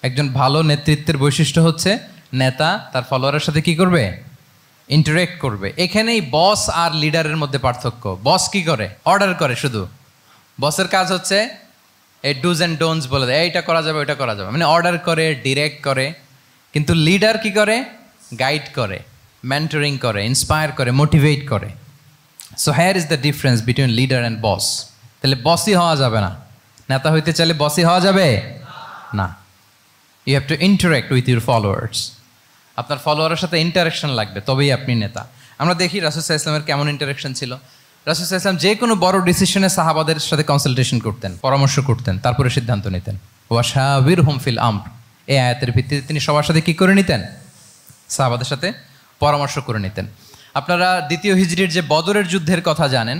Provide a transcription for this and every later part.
একজন ভালো নেতৃত্বের বৈশিষ্ট্য হচ্ছে নেতা তার ফলোয়ারের সাথে কি করবে? ইন্টারেক্ট করবে। এখানেই বস আর লিডারের মধ্যে পার্থক্য। বস কি করে? অর্ডার করে শুধু। বসের কাজ হচ্ছে এই ডুজ অ্যান্ড ডোন্টস বলে দেয়, এইটা করা যাবে ওইটা করা যাবে, মানে অর্ডার করে, ডিরেক্ট করে। কিন্তু লিডার কি করে? গাইড করে, মেন্টরিং করে, ইন্সপায়ার করে, মোটিভেট করে। So here is the difference between leader and boss. তাহলে বসই হওয়া যাবে না। নেতা হইতে চাইলে বসই হওয়া যাবে না। You have to interact with your followers. আপনার ফলোয়ারের সাথে ইন্টারাকশন লাগবে, তবেই আপনি নেতা। আমরা দেখি রাসূল সাল্লাল্লাহু আলাইহি ওয়াসাল্লামের কেমন ইন্টারাকশন ছিল। রাসূল সাল্লাল্লাহু আলাইহি ওয়াসাল্লাম যে কোনো বড় ডিসিশনে সাহাবাদের সাথে কনসালটেশন করতেন, পরামর্শ করতেন, তারপরে সিদ্ধান্ত নিতেন। ওয়াশাবিরহুম ফিল আমর, এই আয়াতের ভিত্তিতে তিনি সবার সাথে কী করে নিতেন? সাহাবাদের সাথে পরামর্শ করে নিতেন। আপনারা দ্বিতীয় হিজরির যে বদরের যুদ্ধের কথা জানেন,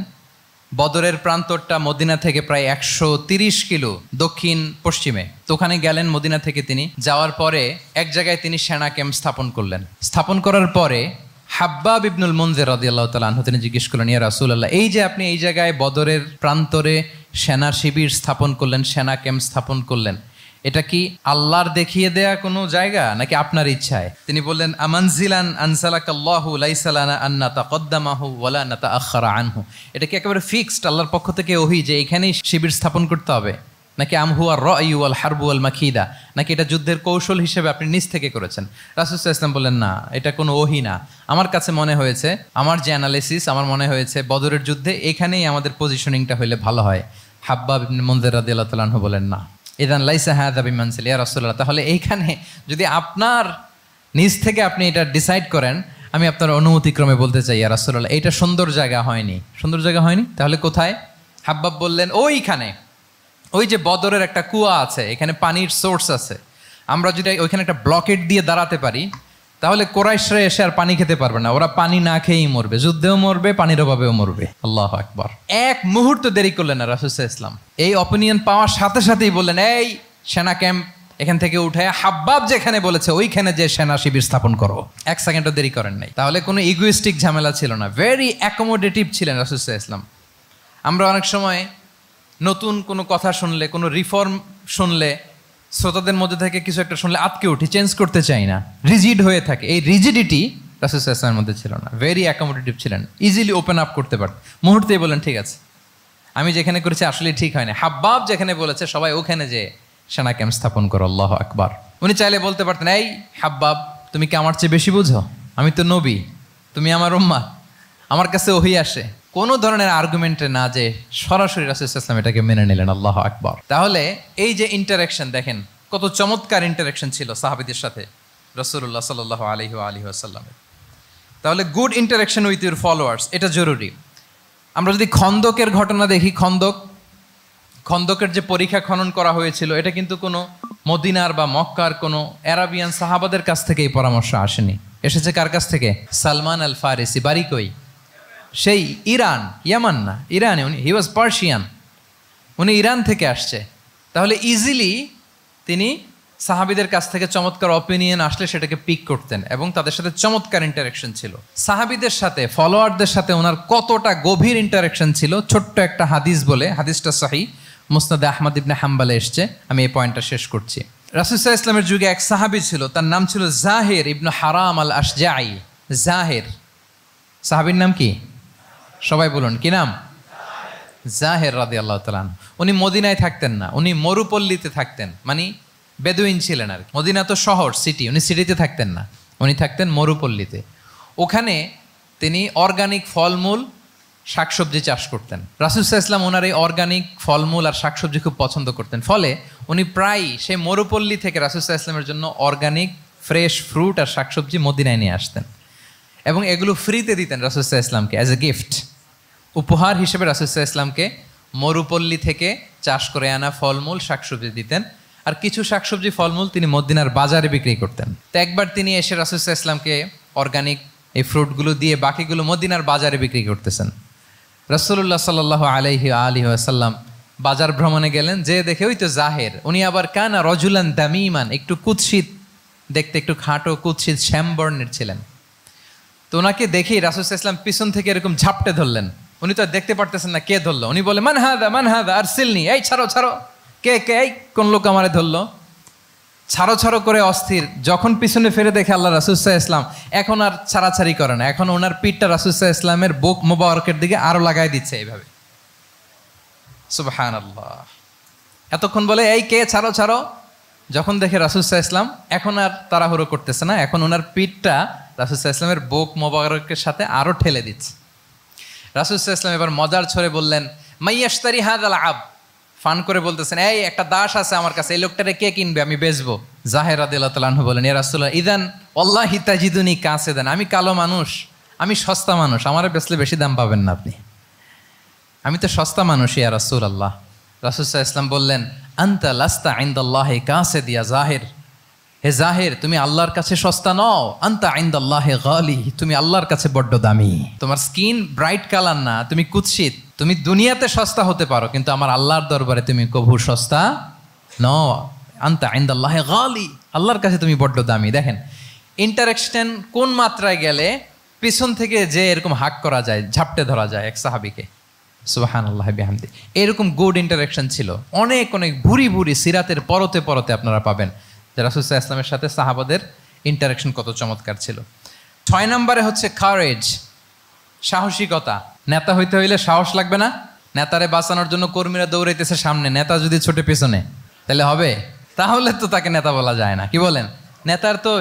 বদরের প্রান্তরটা মদিনা থেকে প্রায় 130 কিলো দক্ষিণ পশ্চিমে। তো ওখানে গেলেন মদিনা থেকে। তিনি যাওয়ার পরে এক জায়গায় তিনি সেনা ক্যাম্প স্থাপন করলেন। স্থাপন করার পরে হাব্বাব ইবনুল মুনজির রাদিয়াল্লাহু তাআলা আনহু তিনি জিজ্ঞেস করলেন, ইয়া রাসূলুল্লাহ, এই যে আপনি এই জায়গায় বদরের প্রান্তরে সেনা শিবির স্থাপন করলেন, সেনা ক্যাম্প স্থাপন করলেন, এটা কি আল্লাহর দেখিয়ে দেয়া কোনো জায়গা নাকি আপনার ইচ্ছায়? তিনি বললেন, আমানজিলান আনসালাকাল্লাহু লাইসা লানা আন নাতাকদ্দামাহু ওয়ালা নাতাআখারা আনহু। এটা কি একেবারে ফিক্সড আল্লাহর পক্ষ থেকে ওহী যে এখানেই শিবির স্থাপন করতে হবে, নাকি আমহুয়া রায়ু ওয়াল হারবু ওয়াল মাকিদা, নাকি এটা যুদ্ধের কৌশল হিসেবে আপনি নিজ থেকে করেছেন? রাসূল সাল্লাল্লাহু আলাইহি ওয়াসাল্লাম বললেন, না, এটা কোনো ওহী না। আমার কাছে মনে হয়েছে, আমার যে অ্যানালিসিস, আমার মনে হয়েছে বদরের যুদ্ধে এখানেই আমাদের পজিশনিংটা হইলে ভালো হয়। হাব্বাব ইবনুল মুনজির রাদিয়াল্লাহু তাআলা আনহু বলেন, না, ইদান লাইসা হাযা বিমানসিল ইয়া রাসূলুল্লাহ, তাহলে এইখানে যদি আপনার নিজ থেকে আপনি এটা ডিসাইড করেন, আমি আপনার অনুমতিক্রমে বলতে চাই ইয়া রাসূলুল্লাহ, এটা সুন্দর জায়গা হয়নি। সুন্দর জায়গা হয়নি? তাহলে কোথায়? হাব্বাব বললেন, ওইখানে, ওই যে বদরের একটা কুয়া আছে, এখানে পানির সোর্স আছে। আমরা যদি ওইখানে একটা ব্লকেট দিয়ে দাঁড়াতে পারি, তাহলে কোরাইশরা এসে আর পানি খেতে পারবে না। ওরা পানি না খেয়েই মরবে, যুদ্ধেও মরবে, পানির অভাবেও মরবে। আল্লাহু আকবার। এক মুহূর্ত দেরি করলেন না রাসূল সাল্লাল্লাহু আলাইহি ওয়াসাল্লাম। এই অপিনিয়ন পাওয়ার সাথে সাথেই বললেন, এই সেনা ক্যাম্প এখান থেকে উঠে হাব্বাব যেখানে বলেছে ওইখানে যে সেনা শিবির স্থাপন করো। এক সেকেন্ডও দেরি করেন নাই। তাহলে কোনো ইগোইস্টিক ঝামেলা ছিল না, ভেরি অ্যাকোমোডেটিভ ছিলেন রাসূল সাল্লাল্লাহু আলাইহি ওয়াসাল্লাম। আমরা অনেক সময় নতুন কোনো কথা শুনলে, কোনো রিফর্ম শুনলে, শ্রোতাদের মধ্যে থেকে কিছু একটা শুনলে আটকে উঠি, চেঞ্জ করতে চাই না, রিজিড হয়ে থাকে। এই রিজিডিটি রাসূল সাল্লাল্লাহু আলাইহি ওয়াসাল্লামের মধ্যে ছিল না। ভেরি অ্যাকোমোডেটিভ ছিলেন, ইজিলি ওপেন আপ করতে পারতেন। মুহূর্তেই বলেন, ঠিক আছে, আমি যেখানে করেছি আসলে ঠিক হয় না। হাব্বাব যেখানে বলেছে সবাই ওখানে যে সেনা ক্যাম্প স্থাপন করো। আল্লাহু আকবার। উনি চাইলে বলতে পারতেন, এই হাব্বাব, তুমি কি আমার চেয়ে বেশি বুঝো? আমি তো নবী, তুমি আমার উম্মাহ, আমার কাছে ওহী আসে। কোনো ধরনের আর্গুমেন্টে না যে সরাসরি রাসূল সাল্লাল্লাহু আলাইহি ওয়াসাল্লাম এটাকে মেনে নিলেন। আল্লাহু আকবার। তাহলে এই যে ইন্টারাকশন দেখেন, কত চমৎকার ইন্টারাকশন ছিল সাহাবীদের সাথে রাসূলুল্লাহ সাল্লাল্লাহু আলাইহি ওয়াসাল্লামের। তাহলে good interaction with your followers, এটা জরুরি। আমরা যদি খন্দকের ঘটনা দেখি, খন্দকের যে পরীক্ষা খনন করা হয়েছিল, এটা কিন্তু কোনো মদিনার বা মক্কার কোনো আরাবিয়ান সাহাবাদের কাছ থেকে এই পরামর্শ আসেনি। এসেছে কার কাছ থেকে? সালমান আল ফারিসি। বাড়ি কই? সেই ইরান, ইয়ামান না, ইরানে। উনি হি ওয়াজ পার্সিয়ান, উনি ইরান থেকে আসছে। তাহলে ইজিলি তিনি সাহাবিদের কাছ থেকে চমৎকার অপিনিয়ন আসলে সেটাকে পিক করতেন এবং তাদের সাথে চমৎকার ইন্টারাকশন ছিল। সাহাবিদের সাথে, ফলোয়ারদের সাথে ওনার কতটা গভীর ইন্টারাকশন ছিল, ছোট্ট একটা হাদিস বলে, হাদিসটা সহিহ, মুসনাদে আহমদ ইবনে হাম্বালে এসছে। আমি এই পয়েন্টটা শেষ করছি। রাসূল সাল্লাল্লাহু আলাইহি ওয়াসাল্লামের যুগে এক সাহাবী ছিল, তার নাম ছিল জাহির ইবনে হারাম আল আশজাঈ। জাহির, সাহাবীর নাম কি? সবাই বলুন, কি নাম? জাহির রাদিয়াল্লাহু তাআলা আনহু। উনি মদিনায় থাকতেন না, উনি মরুপল্লীতে থাকতেন, মানে বেদুইন ছিলেন আর কি। মদিনা তো শহর, সিটি, উনি সিটিতে থাকতেন না, উনি থাকতেন মরুপল্লীতে। ওখানে তিনি অর্গানিক ফলমূল, শাকসবজি চাষ করতেন। রাসূল সাল্লাল্লাহু আলাইহি ওয়াসাল্লাম ওনার এই অর্গানিক ফলমূল আর শাকসবজি খুব পছন্দ করতেন। ফলে উনি প্রায় সেই মরুপল্লী থেকে রাসূল সাল্লাল্লাহু আলাইহি ওয়াসাল্লামের জন্য অর্গানিক ফ্রেশ ফ্রুট আর শাকসবজি মদিনায় নিয়ে আসতেন এবং এগুলো ফ্রিতে দিতেন রাসূল সাল্লাল্লাহু আলাইহি ওয়াসাল্লামকে অ্যাজ এ গিফট। উপহার হিসেবে রাসূল সাল্লাল্লাহু আলাইহি ওয়াসাল্লামকে মরুপল্লী থেকে চাষ করে আনা ফলমূল, শাকসবজি দিতেন। আর কিছু শাকসবজি, ফলমূল তিনি মদিনার বাজারে বিক্রি করতেন। তো একবার তিনি এসে রাসূল সাল্লাল্লাহু আলাইহি ওয়াসাল্লামকে অর্গানিক এই ফ্রুটগুলো দিয়ে বাকিগুলো মদিনার বাজারে বিক্রি করতেছেন। রাসূলুল্লাহ সাল্লাল্লাহু আলাইহি ওয়াসাল্লাম বাজার ভ্রমণে গেলেন, যে দেখে ওই তো জাহির। উনি আবার কানা রজুলান দামিমান, একটু কুৎসিত দেখতে, একটু খাটো কুৎসিত শ্যামবর্ণের ছিলেন। তো ওনাকে দেখেই রাসূল সাল্লাল্লাহু আলাইহি ওয়াসাল্লাম পিছন থেকে এরকম ঝাপটে ধরলেন। উনি তো দেখতে পারতেছেন না কে ধরলো। উনি বলে, মান হাদা আরসিলনি, এই ছাড়ো ছাড়ো, কে কে, এই কোন লোক আমারে ধরলো? ছাড়ো ছাড়ো করে অস্থির, যখন পিছনে ফিরে দেখে আল্লাহ রাসূল সাল্লাল্লাহু আলাইহি ওয়াসাল্লাম এখন আর ছাড়াছাড়ি করে না, এখন ওনার পিঠটা রাসূল সাল্লাল্লাহু আলাইহি ওয়াসাল্লামের বুক মোবারকের দিকে আরো লাগাই দিচ্ছে এইভাবে। সুবহানাল্লাহ। এতক্ষণ বলে এই কে, ছাড়ো ছাড়ো, যখন দেখে রাসূল সাল্লাল্লাহু আলাইহি ওয়াসাল্লাম এখন আর তাড়াহুড়ো করতেছে না, এখন ওনার পিঠটা রাসূল সাল্লাল্লাহু আলাইহি ওয়াসাল্লামের বুক মোবারকের সাথে আরো ঠেলে দিচ্ছে। রাসূল সাল্লাল্লাহু আলাইহি ওয়াসাল্লাম এবার মজার ছড়ে বললেন, মাইয়াশতারি হাযাল আব, ফান করে বলতেছেন, এই একটা দাস আছে আমার কাছে, এই লোকটারে কে কিনবে, আমি বেচবো। জাহের রাদিয়াল্লাহু তাআলা আনহু বলেন, ইয়া রাসূলুল্লাহ ইদান ওয়াল্লাহি তাজিদুনি কাসিদান, আমি কালো মানুষ, আমি সস্তা মানুষ, আমারে বেচলে বেশি দাম পাবেন না আপনি, আমি তো সস্তা মানুষ ইয়া রাসূলুল্লাহ। রাসূল সাল্লাল্লাহু আলাইহি ওয়াসাল্লাম বললেন, আনতা লাস্তা ইনদাল্লাহি কাসিদ ইয়া জাহির, হে জাহির তুমি আল্লাহর কাছে সস্তা নও, আনতা ইনদাল্লাহি গালি, তুমি আল্লাহর কাছে বড্ড দামি। তোমার স্কিন ব্রাইট কালার না, তুমি কুৎসিত, তুমি দুনিয়াতে সস্তা হতে পারো কিন্তু আমার আল্লাহর দরবারে তুমি কভু সস্তা নও। আনতা ইনদাল্লাহি গালি, আল্লাহর কাছে তুমি বড্ড দামি। দেখেন ইন্টারেকশন কোন মাত্রায় গেলে পিছন থেকে যে এরকম হাক করা যায়, ঝাপটে ধরা যায় এক সাহাবীকে, সুবহানাল্লাহি বিহামদি। এরকম গুড ইন্টারেকশন ছিল অনেক অনেক ভুরি ভুরি সিরাতের পরতে পরতে আপনারা পাবেন যে রাসূল সাল্লাল্লাহু আলাইহি ওয়াসাল্লামের সাথে সাহাবাদের ইন্টারেকশন কত চমৎকার ছিল। 6 নম্বরে হচ্ছে কারেজ, সাহসিকতা। নেতা হইতে হইলে সাহস লাগবে না? নেতারে বাঁচানোর জন্য কর্মীরা দৌড়াইতেছে সামনে, নেতা যদি ছোটে পেছনে, তাহলে হবে? তাহলে তো তাকে নেতা বলা যায় না। কি বলেন? নেতার তো